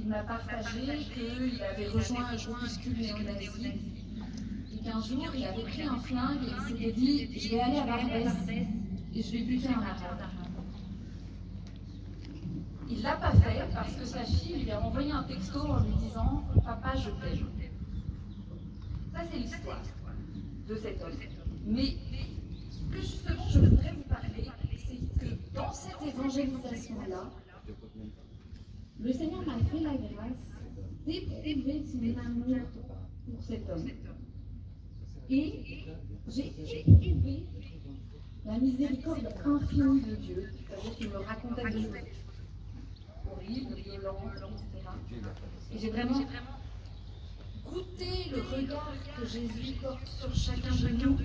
il m'a partagé qu'il avait rejoint un groupuscule néo-nazi et qu'un jour il avait pris un flingue et il s'était dit je vais aller à Barbès et je vais buter un arabe. Il ne l'a pas fait parce que sa fille lui a envoyé un texto en lui disant « Papa, je t'aime ». Ça, c'est l'histoire de cet homme. Mais ce dont je voudrais vous parler, c'est que dans cette évangélisation-là, le Seigneur m'a fait la grâce d'éprouver son amour pour cet homme. Et j'ai éprouvé la miséricorde infinie de Dieu, c'est-à-dire qu'il me racontait des choses horribles, violentes, etc. Et j'ai vraiment goûté le regard que Jésus porte sur chacun de nous,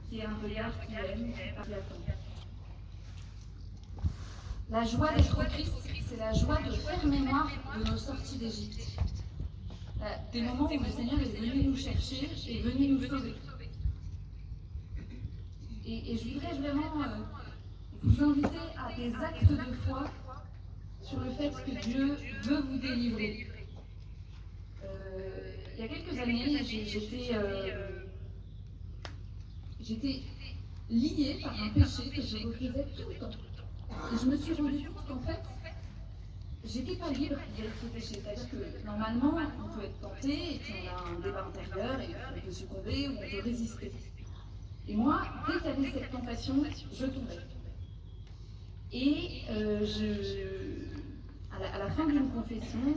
qui est un regard qui aime, qui attend. La joie d'être au Christ, c'est la joie de faire mémoire de nos sorties d'Égypte. Des moments où le Seigneur est venu nous chercher et est venu nous sauver. Et je voudrais vraiment vous inviter à des actes de foi sur le fait que Dieu veut vous délivrer. Il y a quelques années, j'étais liée par un péché que je refaisais tout le temps. Et je me suis rendu compte qu'en fait, j'étais pas libre de ce péché. C'est-à-dire que normalement, on peut être tenté, et puis on a un débat intérieur, et on peut succomber ou on peut résister. Et moi, dès qu'il y avait cette tentation, je tombais. Et à la fin d'une confession,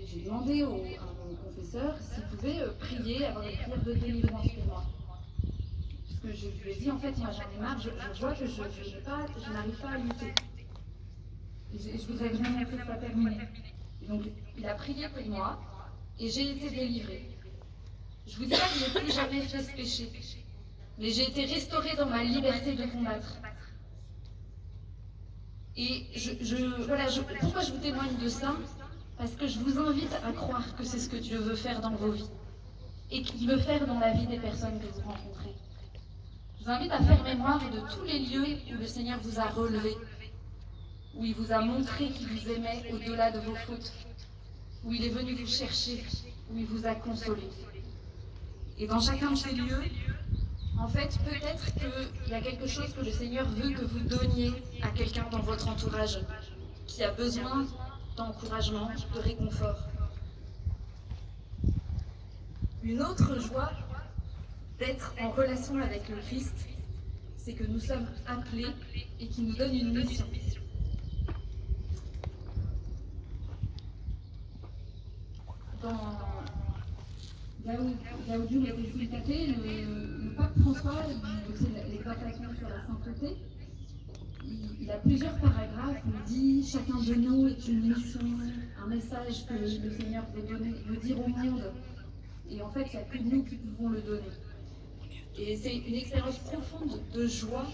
j'ai demandé à mon confesseur s'il pouvait prier, avoir une prière de délivrance pour moi. Parce que je lui ai dit, en fait, moi j'en ai marre, je vois que je n'arrive pas à lutter. Et je voudrais vraiment que ça soit terminé. Et donc, il a prié pour moi, et j'ai été délivrée. Je vous dis pas que je n'ai plus jamais fait ce péché, mais j'ai été restaurée dans ma liberté de combattre. Et pourquoi je vous témoigne de ça? Parce que je vous invite à croire que c'est ce que Dieu veut faire dans vos vies et qu'il veut faire dans la vie des personnes que vous rencontrez. Je vous invite à faire mémoire de tous les lieux où le Seigneur vous a relevé, où il vous a montré qu'il vous aimait au-delà de vos fautes, où il est venu vous chercher, où il vous a consolé. Et dans chacun de ces lieux, en fait, peut-être qu'il y a quelque chose que le Seigneur veut que vous donniez à quelqu'un dans votre entourage qui a besoin d'encouragement, de réconfort. Une autre joie d'être en relation avec le Christ, c'est que nous sommes appelés et qu'il nous donne une mission. Gaudium et Festivité, le pape François, c'est l'exhortation sur la sainteté, il a plusieurs paragraphes où il dit « Chacun de nous est une mission, un message que le Seigneur veut dire au monde. » Et en fait, il n'y a que nous qui pouvons le donner. Et c'est une expérience profonde de joie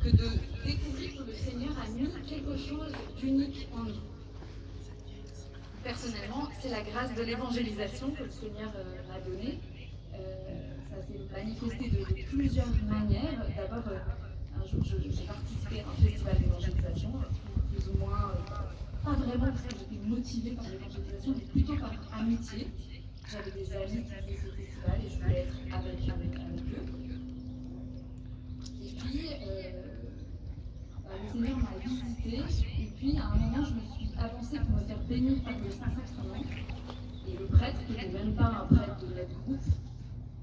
que de découvrir que le Seigneur a mis quelque chose d'unique en nous. Personnellement, c'est la grâce de l'évangélisation que le Seigneur m'a donnée. Ça s'est manifesté de plusieurs manières. D'abord, un jour, j'ai participé à un festival d'évangélisation, plus ou moins, pas vraiment parce que j'étais motivée par l'évangélisation, mais plutôt par amitié. J'avais des amis qui faisaient ce festival et je voulais être avec eux. Et puis, le Seigneur m'a visitée, et puis à un moment, je me suis avancée pour me faire bénir par le Saint-Sacrement. Et le prêtre, qui n'était même pas un prêtre de notre groupe,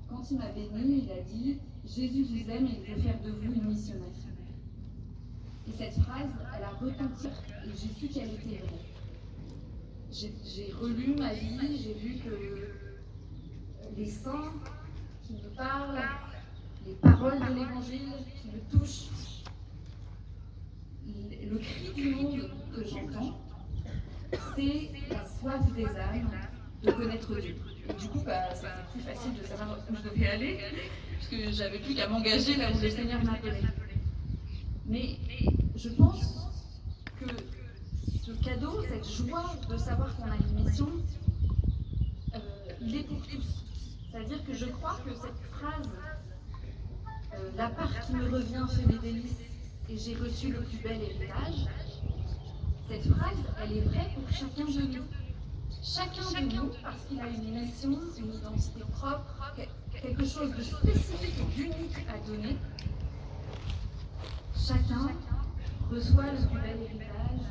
quand il m'a bénie, il a dit « Jésus vous aime et il veut faire de vous une missionnaire ». Et cette phrase, elle a retenti et j'ai su qu'elle était vraie. J'ai relu ma vie, j'ai vu que les saints qui me parlent, les paroles de l'Évangile qui me touchent, le cri du monde que j'entends, c'est la soif des âmes de connaître Dieu. Et du coup, c'était plus facile de savoir où je devais aller, puisque j'avais plus qu'à m'engager là où le Seigneur m'appelait. Mais je pense que ce cadeau, cette joie de savoir qu'on a une mission, il est pour tous. C'est-à-dire que je crois que cette phrase, la part qui me revient fait mes délices et j'ai reçu le plus bel héritage, Cette phrase, elle est vraie pour chacun de nous. Chacun de nous, parce qu'il a une mission, une identité propre, quelque chose de spécifique et d'unique à donner, chacun reçoit le plus bel héritage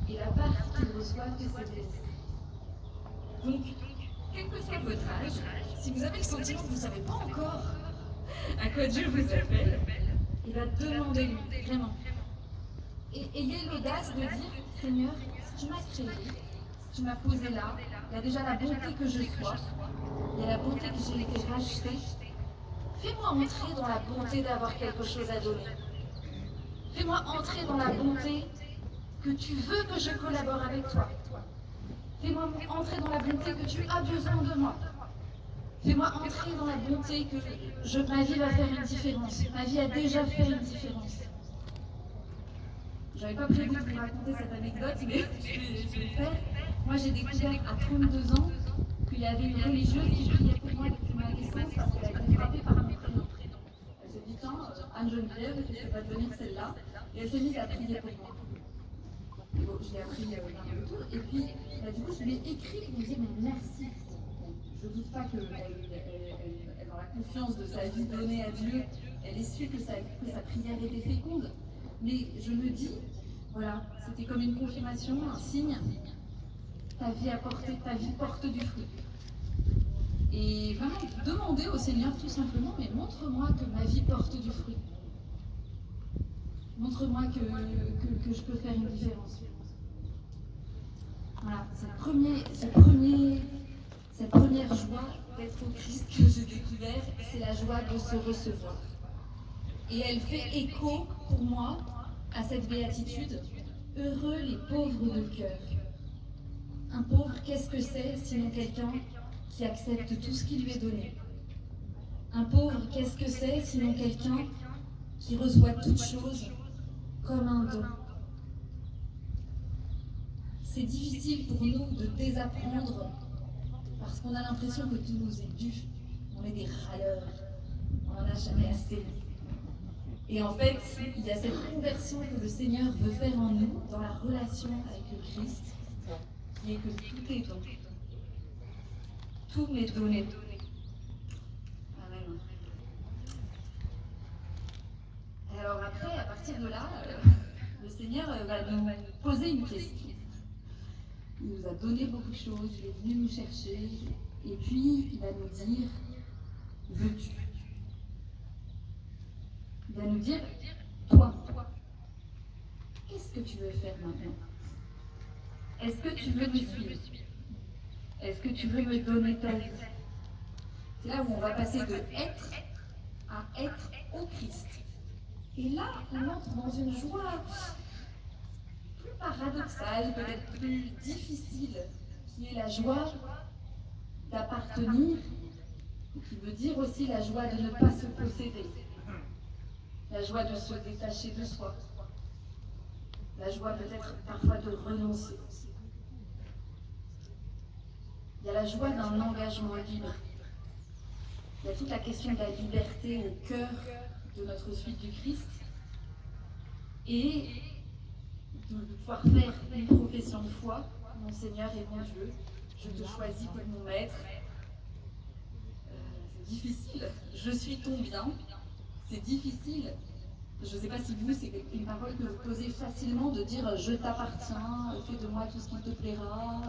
et la part qu'il reçoit fait ses délices. Donc, quel que soit votre âge, si vous avez le sentiment que vous ne savez pas encore à quoi Dieu vous appelle, il va demandez-lui, vraiment. Et ayez l'audace de dire, Seigneur, si tu m'as créé, si tu m'as posé là, il y a déjà la bonté que je sois, il y a la bonté que j'ai été rachetée. Fais-moi entrer dans la bonté d'avoir quelque chose à donner. Fais-moi entrer dans la bonté que tu veux que je collabore avec toi. Fais-moi entrer dans la bonté que tu as besoin de moi. Fais-moi entrer dans la bonté que ma vie va faire une différence. Ma vie a déjà fait une différence. J'avais pas prévu de vous raconter cette anecdote, mais je vais le faire. Moi, j'ai découvert à 32 ans qu'il y avait une religieuse qui priait pour moi depuis ma naissance parce qu'elle a été frappée par mon prénom. Elle s'est dit, tiens, Anne-Geneviève, je ne vais pas devenir celle-là. Et elle s'est mise à prier pour moi. Et bon, je l'ai appris d'un retour. Et puis, du coup, je lui ai écrit pour lui dire, mais merci. Je ne doute pas qu'elle dans la confiance de sa vie donnée à Dieu, elle ait su que sa prière était féconde. Mais je me dis, voilà, c'était comme une confirmation, un signe. Ta vie porte du fruit. Et vraiment, demandez au Seigneur tout simplement, mais montre-moi que ma vie porte du fruit. Montre-moi que je peux faire une différence. Voilà, cette première joie d'être au Christ que j'ai découvert, c'est la joie de se recevoir. Et elle fait écho, pour moi, à cette béatitude. Heureux les pauvres de cœur. Un pauvre, qu'est-ce que c'est sinon quelqu'un qui accepte tout ce qui lui est donné? Un pauvre, qu'est-ce que c'est sinon quelqu'un qui reçoit toutes choses comme un don? C'est difficile pour nous de désapprendre parce qu'on a l'impression que tout nous est dû. On est des râleurs, on n'en a jamais assez. Et en fait, il y a cette conversion que le Seigneur veut faire en nous dans la relation avec le Christ, qui est que tout est don. Tout m'est donné. Amen. Et alors après, à partir de là, le Seigneur va nous poser une question. Il nous a donné beaucoup de choses, il est venu nous chercher, et puis il va nous dire, veux-tu? Il va nous dire, toi, qu'est-ce que tu veux faire maintenant? Est-ce que tu veux me suivre? Est-ce que tu veux me donner ta vie? C'est là où on va passer de être à être au Christ. Et là, on entre dans une joie plus paradoxale, peut-être plus difficile, qui est la joie d'appartenir, qui veut dire aussi la joie de ne pas se posséder, la joie de se détacher de soi, la joie peut-être parfois de renoncer. Il y a la joie d'un engagement libre. Il y a toute la question de la liberté au cœur de notre suite du Christ et de pouvoir faire une profession de foi. Mon Seigneur et mon Dieu, je te choisis comme mon maître. C'est difficile. Je suis ton bien. C'est difficile. Je ne sais pas si vous, c'est une parole que vous posez facilement de dire je t'appartiens, fais de moi tout ce qui te plaira.